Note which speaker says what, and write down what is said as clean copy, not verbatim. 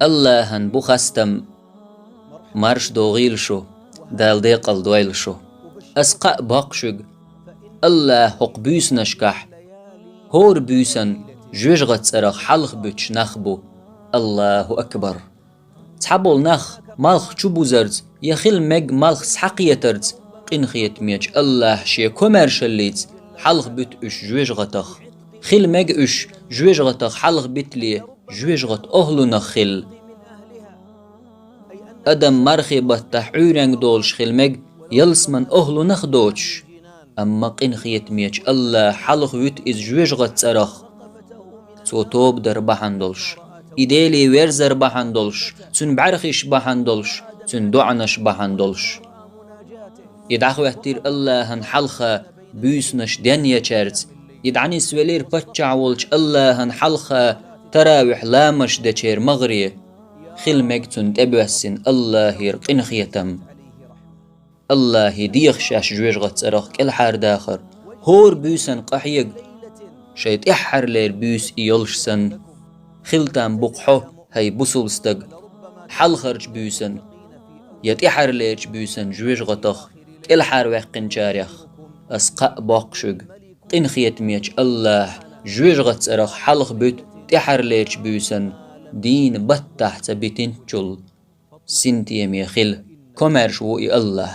Speaker 1: اللهن بخستم مرش دوغيل شو دال ديقل دويل شو أسقأ باقشق الله حق بيس نشكح هور بيسن جوجغت سرخ حلق بيتش نخبو الله أكبر تحبول نخ مالخ چوبو زرز يخيل مج مالخ سحقيترز قنخيت ميج الله شي كوميرشليز حلق بيت اش جوجغتخ خيل مج اش جوجغتخ حلق بيتلي جوجغت أهلو نخيل أدم مرخبة تحعورنگ دولش خيل مج يلسمن أهلو نخدوش أما قنخيت ميج الله حلق بيت إز جوجغت سرخ تو توب در بحندلش إيديلي ويرزر بحندلش تون بعرخش بحندلش تون دعنش بحندلش يدعخو احتير الله هن حلخة بيسنش دنيا چرز يدعني سوالير بچعولش الله هن حلخة تراوح لامش دچير مغري خلمك تون تبوسن الله يرقن خيتم الله ديخ شاش جوجغت سرخ كل حار داخر هور بيسن قحيق شايت إحر لير بيس إيولشسن خلتان بقحو هاي بوسلستق حل خرج بيسن يت إحر ليرج بيسن جويش غطخ إلحار وحقن جاريخ أسقاء باقشق قنخيت ميج الله جويش غط سرخ حلق بيت إحر ليرج بيسن دين بطح تبتين جل سنتي ميخيل كومرش وإي الله